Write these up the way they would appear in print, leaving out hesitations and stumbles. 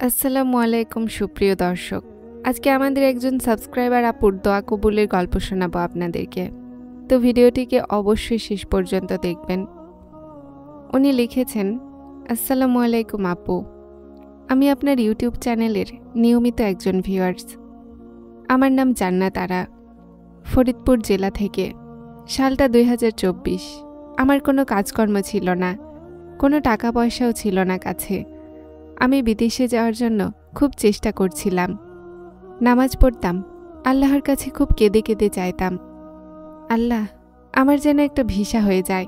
আসসালামু আলাইকুম সুপ্রিয় দর্শক। আজকে আমাদের একজন সাবস্ক্রাইবার আপুর দোয়া কবুলের গল্প শোনাবো আপনাদেরকে। তো ভিডিওটিকে অবশ্যই শেষ পর্যন্ত দেখবেন। উনি লিখেছেন, আসসালামু আলাইকুম আপু, আমি আপনার ইউটিউব চ্যানেলের নিয়মিত একজন ভিউয়ার্স। আমার নাম জান্নাত আরা, ফরিদপুর জেলা থেকে। সালটা 2024। আমার কোনো কাজকর্ম ছিল না, কোনো টাকা পয়সাও ছিল না কাছে। আমি বিদেশে যাওয়ার জন্য খুব চেষ্টা করছিলাম। নামাজ পড়তাম, আল্লাহর কাছে খুব কেঁদে কেঁদে চাইতাম, আল্লাহ আমার যেন একটা ভিসা হয়ে যায়।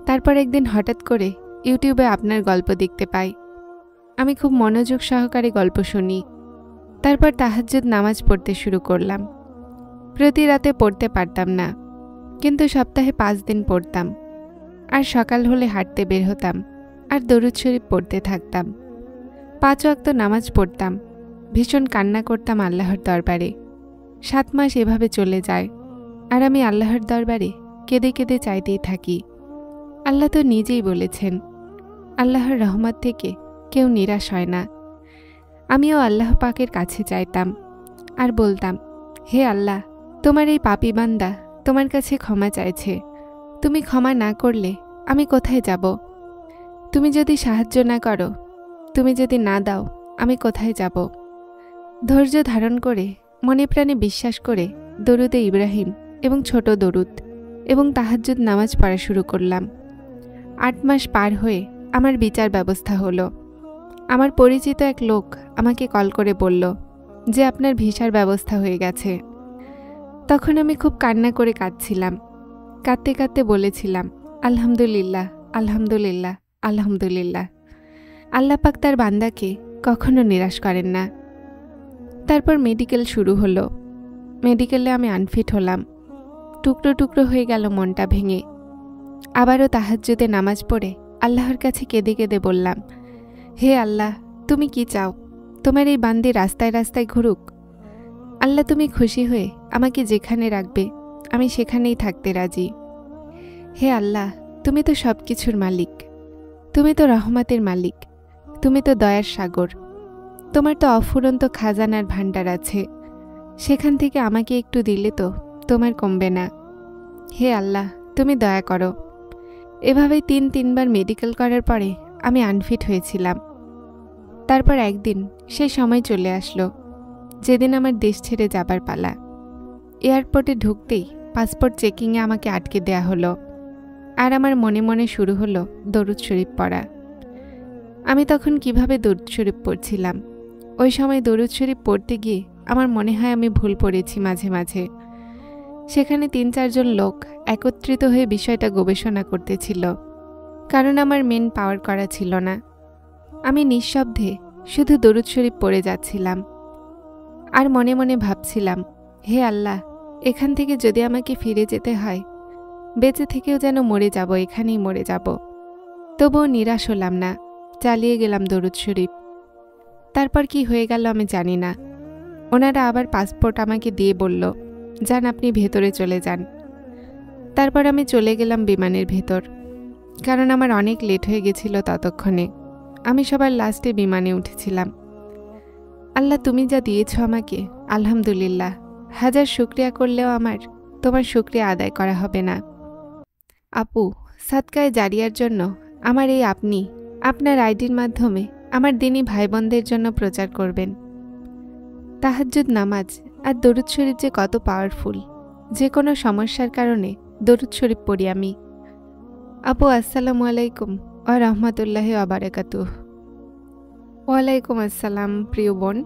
তারপর একদিন হঠাৎ করে ইউটিউবে আপনার গল্প দেখতে পাই। আমি খুব মনোযোগ সহকারে গল্প শুনি। তারপর তাহাজ্জুদ নামাজ পড়তে শুরু করলাম। প্রতি রাতে পড়তে পারতাম না, কিন্তু সপ্তাহে 5 দিন পড়তাম। আর সকাল হলে হাঁটতে বের হতাম আর দরুদ শরীফ পড়তে থাকতাম। 5 ওয়াক্ত নামাজ পড়তাম। ভীষণ কান্না করতাম আল্লাহর দরবারে। 7 মাস এভাবে চলে যায়, আর আমি আল্লাহর দরবারে কেঁদে কেঁদে চাইতেই থাকি। আল্লাহ তো নিজেই বলেছেন, আল্লাহর রহমত থেকে কেউ নিরাশ হয় না। আমিও আল্লাহ পাকের কাছে চাইতাম আর বলতাম, হে আল্লাহ, তোমার এই পাপী বান্দা তোমার কাছে ক্ষমা চাইছে। তুমি ক্ষমা না করলে আমি কোথায় যাব? তুমি যদি সাহায্য না করো, তুমি যদি না দাও, আমি কোথায় যাব? ধৈর্য ধারণ করে, মনে প্রাণে বিশ্বাস করে দরুদে ইব্রাহিম এবং ছোট দরুদ এবং তাহাজ্জুদ নামাজ পড়া শুরু করলাম। 8 মাস পার হয়ে আমার বিচার ব্যবস্থা হলো। আমার পরিচিত এক লোক আমাকে কল করে বলল যে আপনার ভিসার ব্যবস্থা হয়ে গেছে। তখন আমি খুব কান্না করে কাঁদছিলাম। কাঁদতে কাঁদতে বলেছিলাম, আলহামদুলিল্লাহ, আলহামদুলিল্লাহ, আলহামদুলিল্লাহ। আল্লাহ পাক তার বান্দাকে কখনো নিরাশ করেন না। তারপর মেডিকেল শুরু হলো। মেডিকেলে আমি আনফিট হলাম। টুকরো টুকরো হয়ে গেল মনটা ভেঙে। আবারও তাহাজ্জুদে নামাজ পড়ে আল্লাহর কাছে কেঁদে কেঁদে বললাম, হে আল্লাহ, তুমি কি চাও? তোমার এই বান্দি রাস্তায় রাস্তায় ঘুরুক? আল্লাহ, তুমি খুশি হয়ে আমাকে যেখানে রাখবে আমি সেখানেই থাকতে রাজি। হে আল্লাহ, তুমি তো সব কিছুর মালিক, তুমি তো রহমতের মালিক, তুমি তো দয়ার সাগর। তোমার তো অফুরন্ত খাজানার ভাণ্ডার আছে, সেখান থেকে আমাকে একটু দিলে তো তোমার কমবে না। হে আল্লাহ, তুমি দয়া করো। এভাবেই 3-3বার মেডিকেল করার পরে আমি আনফিট হয়েছিলাম। তারপর একদিন সে সময় চলে আসলো যেদিন আমার দেশ ছেড়ে যাবার পালা। এয়ারপোর্টে ঢুকতেই পাসপোর্ট চেকিংয়ে আমাকে আটকে দেয়া হলো। আর আমার মনে মনে শুরু হলো দরুদ শরীফ পড়া। আমি তখন কিভাবে দরুদ শরীফ পড়ছিলাম? ওই সময় দরুদ শরীফ পড়তে গিয়ে আমার মনে হয় আমি ভুল পড়েছি মাঝে মাঝে। সেখানে 3-4 জন লোক একত্রিত হয়ে বিষয়টা গবেষণা করতেছিল, কারণ আমার মেন পাওয়ার করা ছিল না। আমি নিঃশব্দে শুধু দরুদ শরীফ পড়ে যাচ্ছিলাম আর মনে মনে ভাবছিলাম, হে আল্লাহ, এখান থেকে যদি আমাকে ফিরে যেতে হয়, বেঁচে থেকেও যেন মরে যাব, এখানেই মরে যাব। তবুও নিরাশ হলাম না, চালিয়ে গেলাম দরুদ শরীফ। তারপর কি হয়ে গেল আমি জানি না। ওনারা আবার পাসপোর্ট আমাকে দিয়ে বলল, যান আপনি ভেতরে চলে যান। তারপর আমি চলে গেলাম বিমানের ভেতর, কারণ আমার অনেক লেট হয়ে গেছিল ততক্ষণে। আমি সবার লাস্টে বিমানে উঠেছিলাম। আল্লাহ, তুমি যা দিয়েছ আমাকে, আলহামদুলিল্লাহ। হাজার শুকরিয়া করলেও আমার তোমার শুকরিয়া আদায় করা হবে না। আপু, সাদকায়ে জারিয়ার জন্য আমার এই আপনি আপনার আইডির মাধ্যমে আমার দিনী ভাই বোনদের জন্য প্রচার করবেন। তাহাজ্জুদ নামাজ আর দরুদ শরীফ যে কত পাওয়ারফুল। যে কোনো সমস্যার কারণে দরুদ শরীফ পড়ি আমি। আপু, আসসালামু আলাইকুম ওয়া রাহমাতুল্লাহি ওয়া বারাকাতুহু। ওয়ালাইকুম আসসালাম প্রিয় বোন।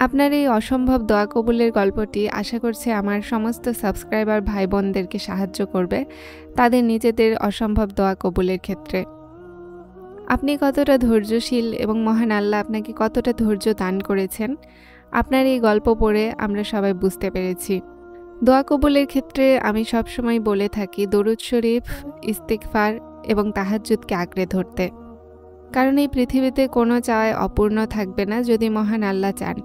আপনার এই অসম্ভব দোয়া কবুলের গল্পটি আশা করছি আমার সমস্ত সাবস্ক্রাইবার ভাই বোনদেরকে সাহায্য করবে তাদের নিজেদের অসম্ভব দোয়া কবুলের ক্ষেত্রে। আপনি কতটা ধৈর্যশীল এবং মহান আল্লাহ আপনাকে কতটা ধৈর্য দান করেছেন, আপনার এই গল্প পড়ে আমরা সবাই বুঝতে পেরেছি। দোয়া কবুলের ক্ষেত্রে আমি সবসময় বলে থাকি দরুদ শরীফ, ইস্তিগফার এবং তাহাজ্জুদকে আঁকড়ে ধরতে, কারণ এই পৃথিবীতে কোনো চাওয়াই অপূর্ণ থাকবে না যদি মহান আল্লাহ চান।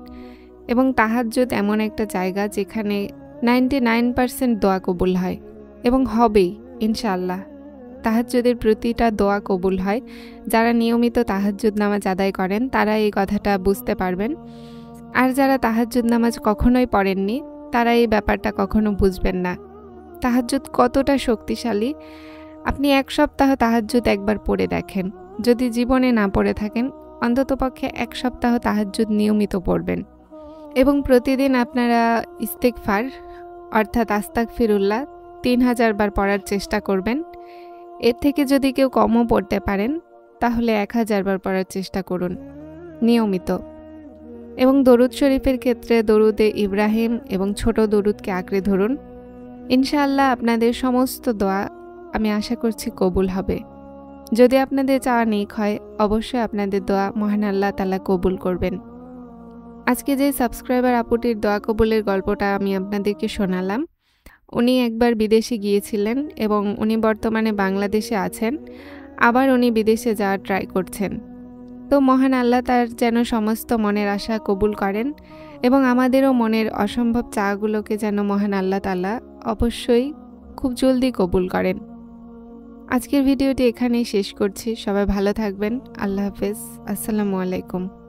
এবং তাহাজ্জুদ এমন একটা জায়গা যেখানে 99% দোয়া কবুল হয় এবং হবেই ইনশাআল্লাহ। তাহাজ্জুদের প্রতিটা দোয়া কবুল হয়। যারা নিয়মিত তাহাজ্জুদ নামাজ আদায় করেন তারা এই কথাটা বুঝতে পারবেন। আর যারা তাহাজ্জুদ নামাজ কখনোই পড়েননি তারা এই ব্যাপারটা কখনো বুঝবেন না। তাহাজ্জুদ কতটা শক্তিশালী আপনি 1 সপ্তাহ তাহাজ্জুদ একবার পড়ে দেখেন। যদি জীবনে না পড়ে থাকেন অন্ততপক্ষে 1 সপ্তাহ তাহাজ্জুদ নিয়মিত পড়বেন এবং প্রতিদিন আপনারা ইস্তেগফার অর্থাৎ আস্তাগফিরুল্লাহ 3000 বার পড়ার চেষ্টা করবেন। এর থেকে যদি কেউ কমও পড়তে পারেন তাহলে 1000 বার পড়ার চেষ্টা করুন নিয়মিত। এবং দরুদ শরীফের ক্ষেত্রে দরুদে ইব্রাহিম এবং ছোট দরুদকে আঁকড়ে ধরুন। ইনশাআল্লাহ আপনাদের সমস্ত দোয়া আমি আশা করছি কবুল হবে। যদি আপনাদের চাওয়া নেক হয় অবশ্যই আপনাদের দোয়া মহান আল্লাহ তাআলা কবুল করবেন। আজকে যে সাবস্ক্রাইবার আপুটির দোয়া কবুলের গল্পটা আমি আপনাদেরকে শোনালাম, উনি একবার বিদেশে গিয়েছিলেন এবং উনি বর্তমানে বাংলাদেশে আছেন। আবার উনি বিদেশে যাওয়ার ট্রাই করছেন। তো মহান আল্লাহ তার যেন সমস্ত মনের আশা কবুল করেন এবং আমাদেরও মনের অসম্ভব চাওয়াগুলোকে যেন মহান আল্লাহ তাআলা অবশ্যই খুব জলদি কবুল করেন। আজকের ভিডিওটি এখানেই শেষ করছি। সবাই ভালো থাকবেন। আল্লাহ হাফেজ। আসসালামু আলাইকুম।